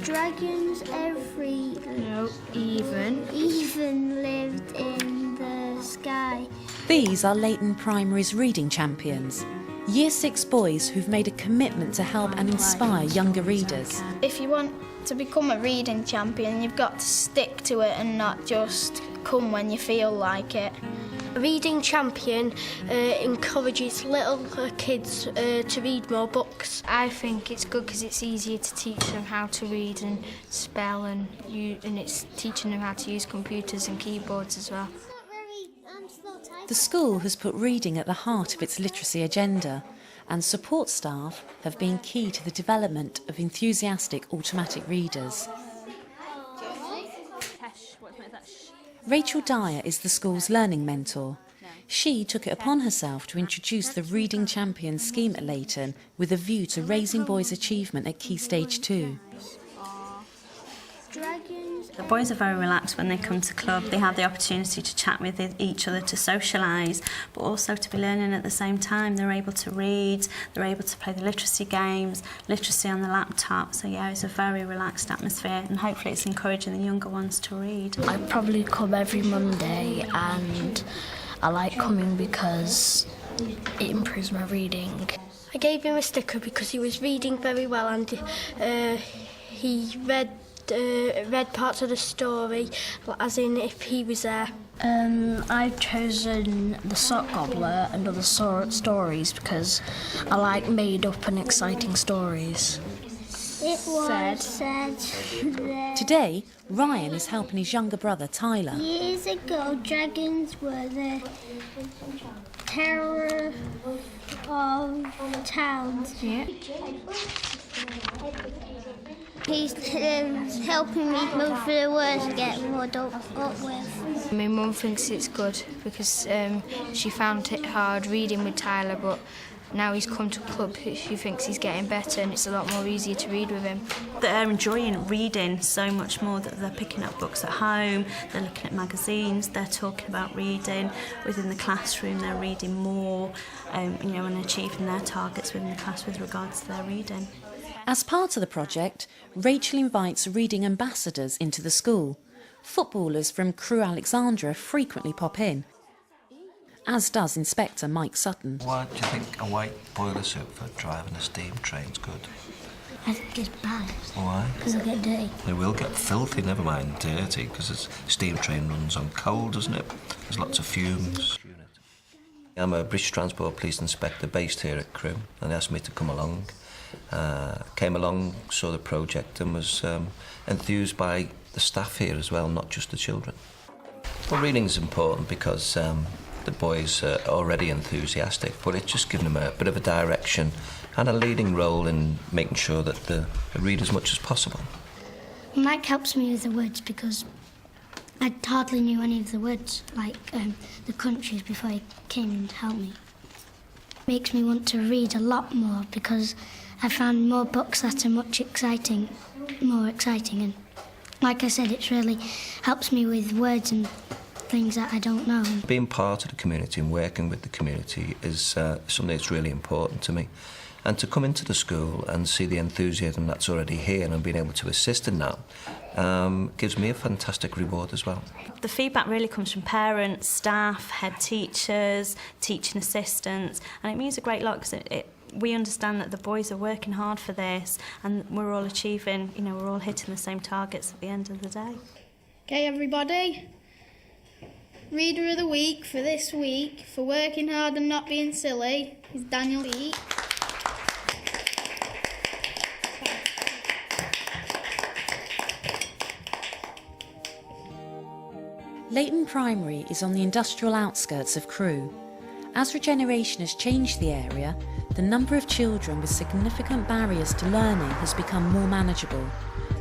Dragons even lived in the sky. These are Leighton Primary's reading champions. Year 6 boys who've made a commitment to help and inspire younger readers. If you want to become a reading champion, you've got to stick to it and not just come when you feel like it. A reading champion encourages little kids to read more books. I think it's good because it's easier to teach them how to read and spell, and it's teaching them how to use computers and keyboards as well. The school has put reading at the heart of its literacy agenda, and support staff have been key to the development of enthusiastic automatic readers. Rachel Dyer is the school's learning mentor. She took it upon herself to introduce the Reading Champions scheme at Leighton with a view to raising boys' achievement at Key Stage 2. The boys are very relaxed when they come to club. They have the opportunity to chat with each other, to socialise, but also to be learning at the same time. They're able to read, they're able to play the literacy games, literacy on the laptop. So yeah, it's a very relaxed atmosphere, and hopefully it's encouraging the younger ones to read. I probably come every Monday, and I like coming because it improves my reading. I gave him a sticker because he was reading very well, and he read parts of the story, as in if he was there. I've chosen The Sock Gobbler and Other Stories because I like made up and exciting stories. It was said that Today, Ryan is helping his younger brother Tyler. years ago dragons were the terror of towns. Yeah. He's helping me move through the words and get muddled up with. My mum thinks it's good because she found it hard reading with Tyler, but now he's come to club, she thinks he's getting better and it's a lot more easier to read with him. They're enjoying reading so much more that they're picking up books at home, they're looking at magazines, they're talking about reading within the classroom, they're reading more, and achieving their targets within the class with regards to their reading. As part of the project, Rachel invites reading ambassadors into the school. Footballers from Crewe Alexandra frequently pop in, as does Inspector Mike Sutton. Why do you think a white boiler suit for driving a steam train's good? I think it's bad. Why? Because it'll get dirty. It will get filthy, never mind dirty, because a steam train runs on coal, doesn't it? There's lots of fumes. I'm a British Transport Police Inspector based here at Crewe, and they asked me to come along. Came along, saw the project and was enthused by the staff here as well, not just the children. Well, reading's important because the boys are already enthusiastic, but it's just given them a bit of a direction and a leading role in making sure that they read as much as possible. Mike helps me with the words because I hardly knew any of the words, like the countries, before he came and helped me. Makes me want to read a lot more because I found more books that are more exciting, and like I said, it really helps me with words and things that I don't know. Being part of the community and working with the community is something that's really important to me. And to come into the school and see the enthusiasm that's already here and being able to assist in that gives me a fantastic reward as well. The feedback really comes from parents, staff, head teachers, teaching assistants, and it means a great lot because we understand that the boys are working hard for this and we're all achieving, we're all hitting the same targets at the end of the day. Okay, everybody. Reader of the week for this week, for working hard and not being silly, is Daniel Lee. Leighton Primary is on the industrial outskirts of Crewe. As regeneration has changed the area, the number of children with significant barriers to learning has become more manageable,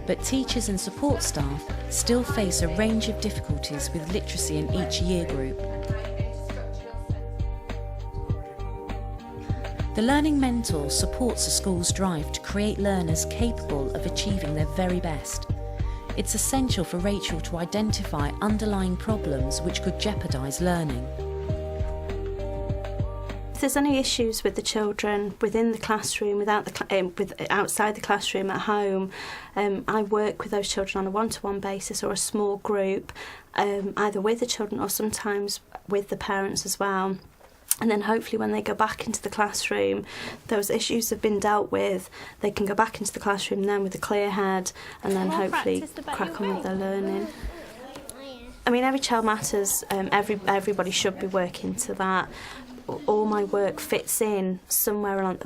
but teachers and support staff still face a range of difficulties with literacy in each year group. The Learning Mentor supports the school's drive to create learners capable of achieving their very best. It's essential for Rachel to identify underlying problems which could jeopardise learning. there's any issues with the children within the classroom, outside the classroom at home, I work with those children on a one-to-one basis or a small group, either with the children or sometimes with the parents as well. And then hopefully when they go back into the classroom, those issues have been dealt with, they can go back into the classroom then with a clear head and then hopefully crack on with their learning. I mean, every child matters, everybody should be working to that. All my work fits in somewhere along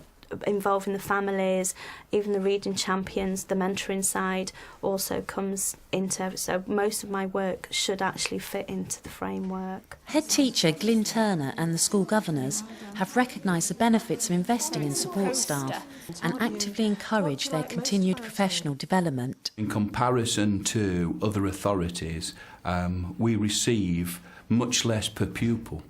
involving the families, even the reading champions, the mentoring side also comes into it. So most of my work should actually fit into the framework. Head teacher Glyn Turner and the school governors have recognised the benefits of investing in support staff and actively encourage their continued professional development. In comparison to other authorities, we receive much less per pupil.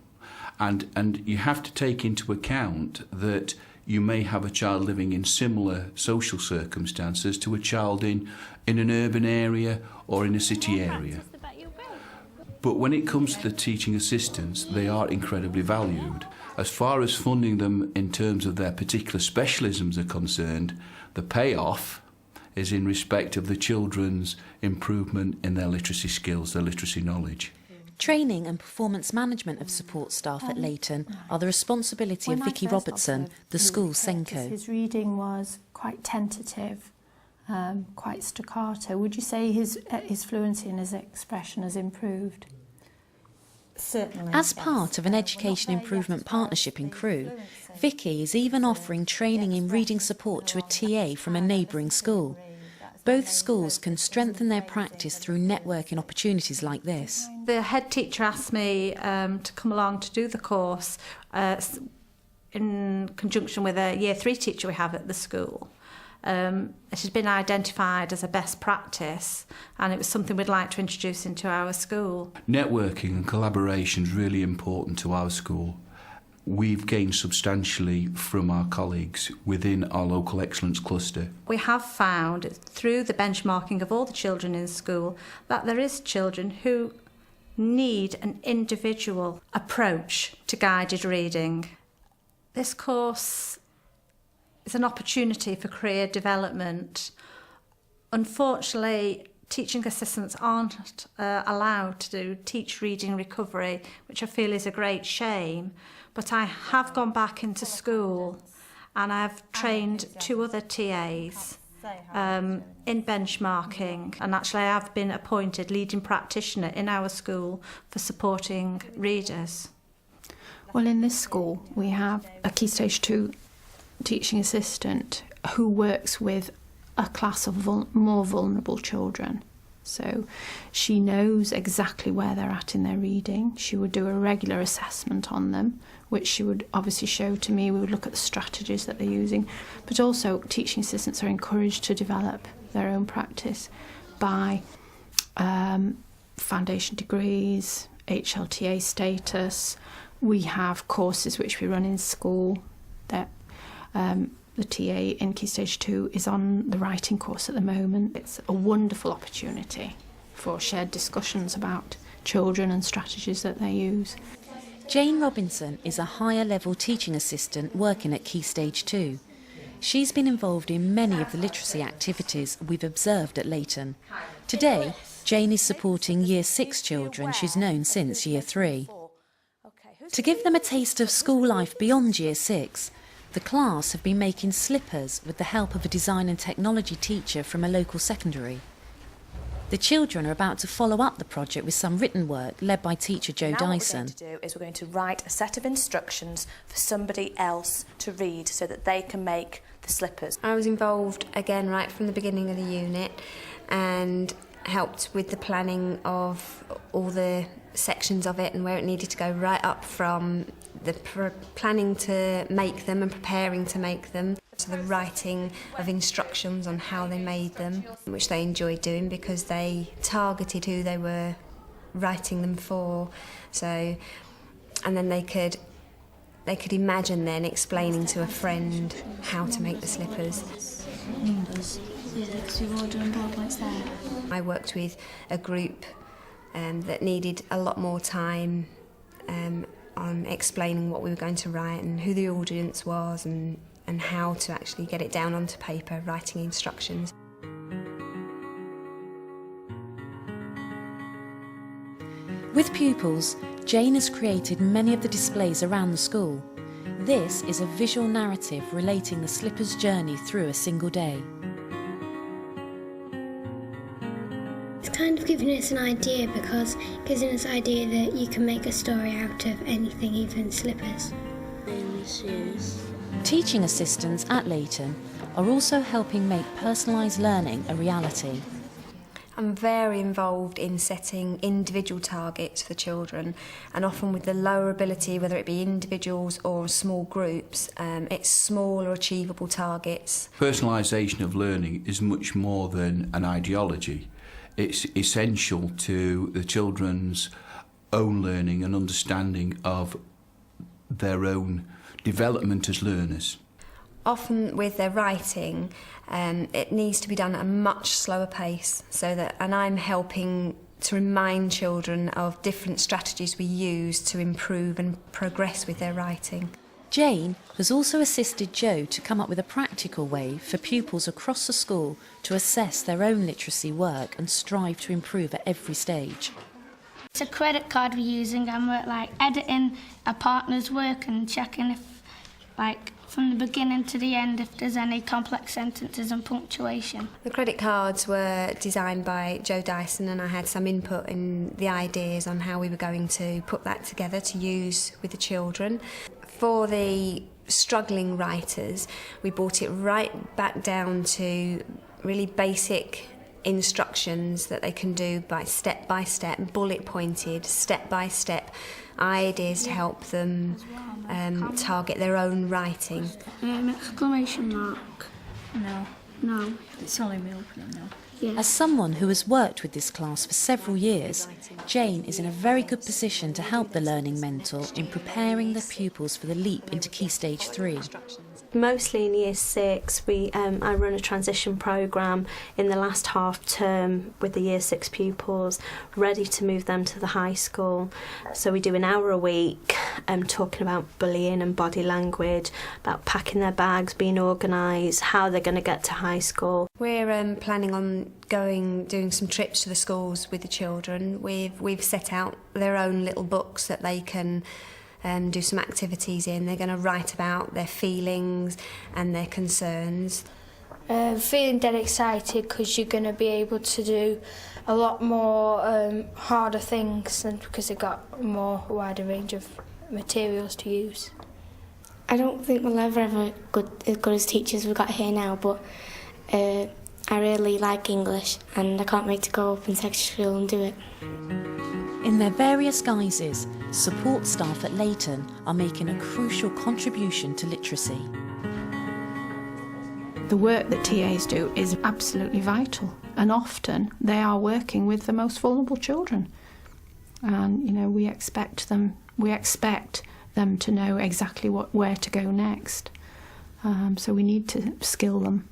And you have to take into account that you may have a child living in similar social circumstances to a child in an urban area or in a city area. But when it comes to the teaching assistants, they are incredibly valued. As far as funding them in terms of their particular specialisms are concerned, the payoff is in respect of the children's improvement in their literacy skills, their literacy knowledge. Training and performance management of support staff at Leighton are the responsibility of Vicky Robertson, the school's Senko. His reading was quite tentative, quite staccato. Would you say his fluency and his expression has improved? Certainly. As part of an education improvement partnership in Crewe, Vicky is even offering training in reading support to a TA from a neighbouring school. Both schools can strengthen their practice through networking opportunities like this. The head teacher asked me to come along to do the course in conjunction with a Year 3 teacher we have at the school. She's been identified as a best practice and it was something we'd like to introduce into our school. Networking and collaboration is really important to our school. We've gained substantially from our colleagues within our local excellence cluster. We have found through the benchmarking of all the children in school that there is children who need an individual approach to guided reading. This course is an opportunity for career development. Unfortunately, teaching assistants aren't allowed to teach reading recovery, which I feel is a great shame. But I have gone back into school and I've trained 2 other TAs in benchmarking, and actually I have been appointed leading practitioner in our school for supporting readers. Well, in this school we have a Key Stage 2 teaching assistant who works with a class of more vulnerable children. So she knows exactly where they're at in their reading. She would do a regular assessment on them, which she would obviously show to me. We would look at the strategies that they're using. But also teaching assistants are encouraged to develop their own practice by foundation degrees, HLTA status. We have courses which we run in school that the TA in Key Stage 2 is on the writing course at the moment. It's a wonderful opportunity for shared discussions about children and strategies that they use. Jane Robinson is a higher level teaching assistant working at Key Stage 2. She's been involved in many of the literacy activities we've observed at Leighton. Today, Jane is supporting Year 6 children she's known since Year 3. To give them a taste of school life beyond Year 6, the class have been making slippers with the help of a design and technology teacher from a local secondary. The children are about to follow up the project with some written work led by teacher Jo Dyson. What we're going to do is we're going to write a set of instructions for somebody else to read so that they can make the slippers. I was involved again right from the beginning of the unit and helped with the planning of all the sections of it and where it needed to go, right up from the planning to make them and preparing to make them, to the writing of instructions on how they made them, which they enjoyed doing because they targeted who they were writing them for. So, and then they could imagine then explaining to a friend how to make the slippers. Numbers. Yeah, because we've all done board points there. I worked with a group that needed a lot more time on explaining what we were going to write and who the audience was and how to actually get it down onto paper, writing instructions. With pupils, Jane has created many of the displays around the school. This is a visual narrative relating the slipper's journey through a single day. It's kind of giving us an idea because it gives us an idea that you can make a story out of anything, even slippers. Teaching assistants at Leighton are also helping make personalised learning a reality. I'm very involved in setting individual targets for children, and often with the lower ability, whether it be individuals or small groups, it's small or achievable targets. Personalisation of learning is much more than an ideology. It's essential to the children's own learning and understanding of their own development as learners. Often with their writing, it needs to be done at a much slower pace, and I'm helping to remind children of different strategies we use to improve and progress with their writing. Jane has also assisted Jo to come up with a practical way for pupils across the school to assess their own literacy work and strive to improve at every stage. It's a credit card we're using, and we're like editing a partner's work and checking if, like, from the beginning to the end, if there's any complex sentences and punctuation. The credit cards were designed by Jo Dyson, and I had some input in the ideas on how we were going to put that together to use with the children. For the struggling writers, we brought it right back down to really basic instructions that they can do by step, bullet pointed, step by step ideas to help them target their own writing. Exclamation mark. No. No. It's only me opening now. Yeah. As someone who has worked with this class for several years, Jane is in a very good position to help the learning mentor in preparing the pupils for the leap into Key Stage 3. Mostly in Year 6, I run a transition programme in the last half term with the Year 6 pupils, ready to move them to the high school. So we do an hour a week talking about bullying and body language, about packing their bags, being organised, how they're going to get to high school. We're planning on doing some trips to the schools with the children. We've set out their own little books that they can do some activities in. They're going to write about their feelings and their concerns. Feeling dead excited because you're going to be able to do a lot more harder things, and because they've got a more wider range of materials to use. I don't think we'll ever have as good as teachers we've got here now, but I really like English and I can't wait to go up in secondary school and do it. In their various guises, support staff at Leighton are making a crucial contribution to literacy. The work that TAs do is absolutely vital, and often they are working with the most vulnerable children. And, you know, we expect them to know exactly where to go next. So we need to skill them.